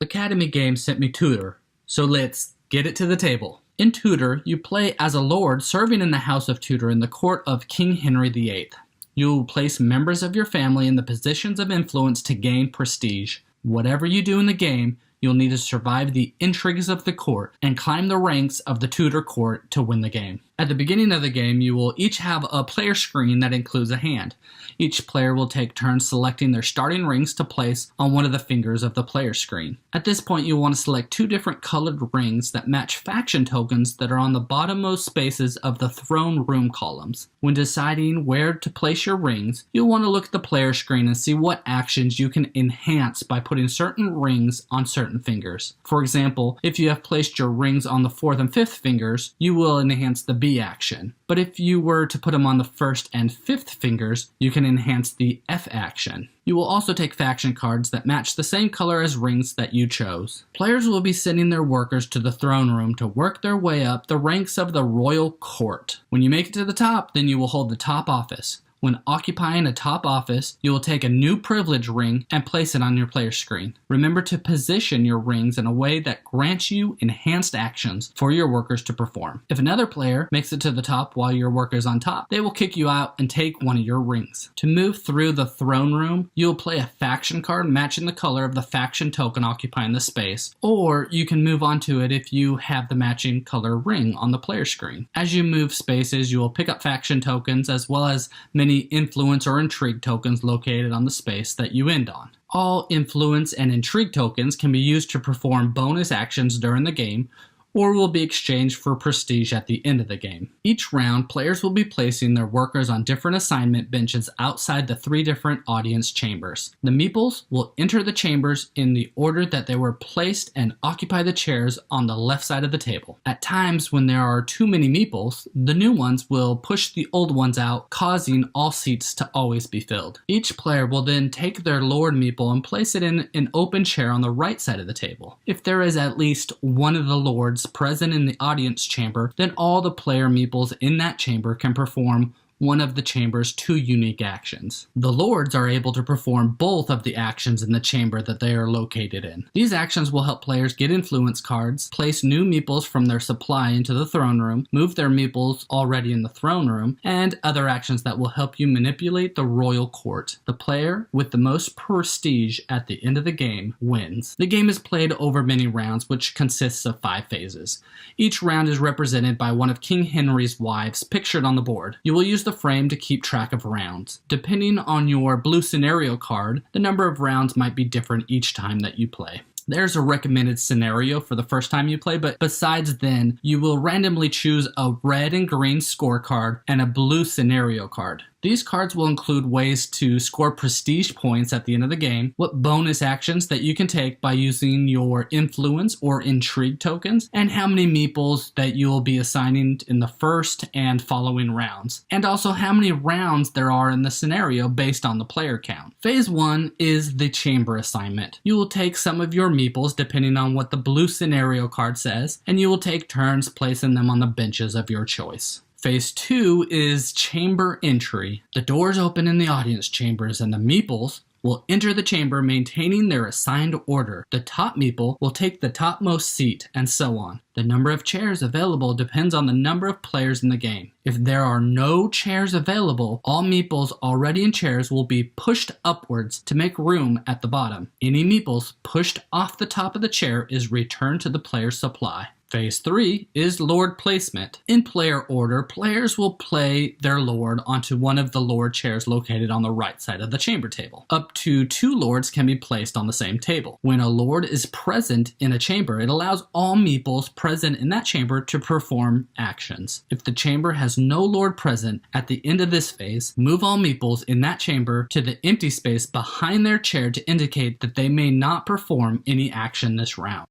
Academy game sent me Tudor, so let's get it to the table. In Tudor, you play as a lord serving in the House of Tudor in the court of King Henry VIII. You will place members of your family in the positions of influence to gain prestige. Whatever you do in the game, you'll need to survive the intrigues of the court and climb the ranks of the Tudor court to win the game. At the beginning of the game, you will each have a player screen that includes a hand. Each player will take turns selecting their starting rings to place on one of the fingers of the player screen. At this point, you'll want to select two different colored rings that match faction tokens that are on the bottommost spaces of the throne room columns. When deciding where to place your rings, you'll want to look at the player screen and see what actions you can enhance by putting certain rings on certain fingers. For example, if you have placed your rings on the 4th and 5th fingers, you will enhance the B action. But if you were to put them on the 1st and 5th fingers, you can enhance the F action. You will also take faction cards that match the same color as rings that you chose. Players will be sending their workers to the throne room to work their way up the ranks of the royal court. When you make it to the top, then you will hold the top office. When occupying a top office, you will take a new privilege ring and place it on your player screen. Remember to position your rings in a way that grants you enhanced actions for your workers to perform. If another player makes it to the top while your worker is on top, they will kick you out and take one of your rings. To move through the throne room, you'll play a faction card matching the color of the faction token occupying the space, or you can move onto it if you have the matching color ring on the player screen. As you move spaces, you will pick up faction tokens as well as many influence or intrigue tokens located on the space that you end on. All influence and intrigue tokens can be used to perform bonus actions during the game, or will be exchanged for prestige at the end of the game. Each round, players will be placing their workers on different assignment benches outside the 3 different audience chambers. The meeples will enter the chambers in the order that they were placed and occupy the chairs on the left side of the table. At times when there are too many meeples, the new ones will push the old ones out, causing all seats to always be filled. Each player will then take their lord meeple and place it in an open chair on the right side of the table. If there is at least one of the lords present in the audience chamber, then all the player meeples in that chamber can perform one of the chamber's 2 unique actions. The lords are able to perform both of the actions in the chamber that they are located in. These actions will help players get influence cards, place new meeples from their supply into the throne room, move their meeples already in the throne room, and other actions that will help you manipulate the royal court. The player with the most prestige at the end of the game wins. The game is played over many rounds, which consists of 5 phases. Each round is represented by one of King Henry's wives pictured on the board. You will use the frame to keep track of rounds. Depending on your blue scenario card, the number of rounds might be different each time that you play. There's a recommended scenario for the first time you play, but besides then, you will randomly choose a red and green scorecard and a blue scenario card. These cards will include ways to score prestige points at the end of the game, what bonus actions that you can take by using your influence or intrigue tokens, and how many meeples that you will be assigning in the first and following rounds, and also how many rounds there are in the scenario based on the player count. Phase 1 is the chamber assignment. You will take some of your meeples depending on what the blue scenario card says, and you will take turns placing them on the benches of your choice. Phase 2 is chamber entry. The doors open in the audience chambers and the meeples will enter the chamber maintaining their assigned order. The top meeple will take the topmost seat, and so on. The number of chairs available depends on the number of players in the game. If there are no chairs available, all meeples already in chairs will be pushed upwards to make room at the bottom. Any meeples pushed off the top of the chair is returned to the player's supply. Phase 3 is Lord placement. In player order, players will play their Lord onto one of the Lord chairs located on the right side of the chamber table. Up to 2 Lords can be placed on the same table. When a Lord is present in a chamber, it allows all meeples present in that chamber to perform actions. If the chamber has no Lord present at the end of this phase, move all meeples in that chamber to the empty space behind their chair to indicate that they may not perform any action this round.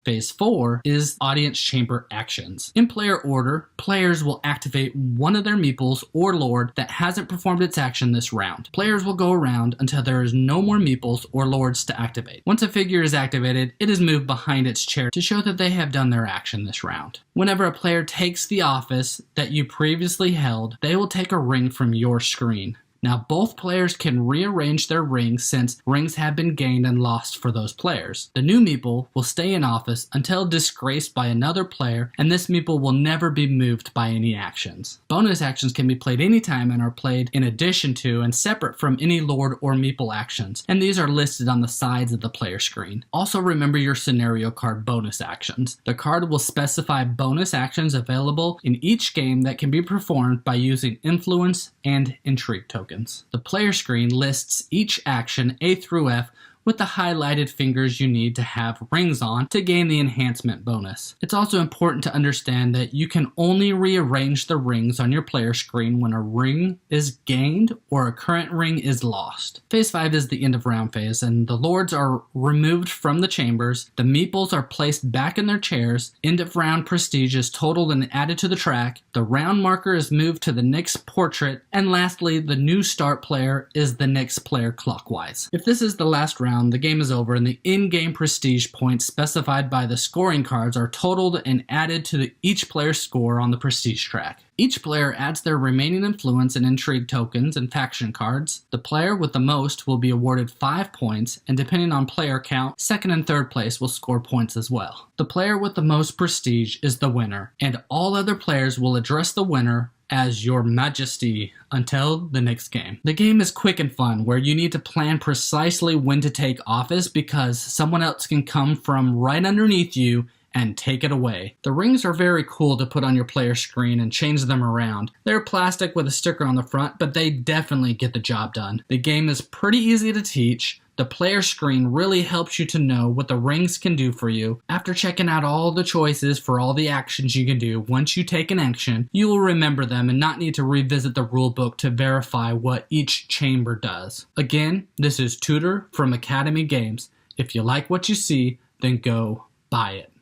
Phase 4 is audience chamber actions. In player order, players will activate one of their meeples or lord that hasn't performed its action this round. Players will go around until there is no more meeples or lords to activate. Once a figure is activated, it is moved behind its chair to show that they have done their action this round. Whenever a player takes the office that you previously held, they will take a ring from your screen. Now both players can rearrange their rings since rings have been gained and lost for those players. The new meeple will stay in office until disgraced by another player, and this meeple will never be moved by any actions. Bonus actions can be played anytime and are played in addition to and separate from any lord or meeple actions, and these are listed on the sides of the player screen. Also remember your scenario card bonus actions. The card will specify bonus actions available in each game that can be performed by using influence and intrigue tokens. The player screen lists each action A through F with the highlighted fingers you need to have rings on to gain the enhancement bonus. It's also important to understand that you can only rearrange the rings on your player screen when a ring is gained or a current ring is lost. Phase 5 is the end of round phase, and the lords are removed from the chambers, the meeples are placed back in their chairs, end of round prestige is totaled and added to the track, the round marker is moved to the next portrait, and lastly, the new start player is the next player clockwise. If this is the last round, the game is over and the in-game prestige points specified by the scoring cards are totaled and added to each player's score on the prestige track. Each player adds their remaining influence and intrigue tokens and faction cards. The player with the most will be awarded 5 points, and depending on player count, second and third place will score points as well. The player with the most prestige is the winner, and all other players will address the winner as Your Majesty until the next game. The game is quick and fun, where you need to plan precisely when to take office because someone else can come from right underneath you and take it away. The rings are very cool to put on your player screen and change them around. They're plastic with a sticker on the front, but they definitely get the job done. The game is pretty easy to teach. The player screen really helps you to know what the rings can do for you. After checking out all the choices for all the actions you can do, once you take an action, you will remember them and not need to revisit the rulebook to verify what each chamber does. Again, this is Tudor from Academy Games. If you like what you see, then go buy it.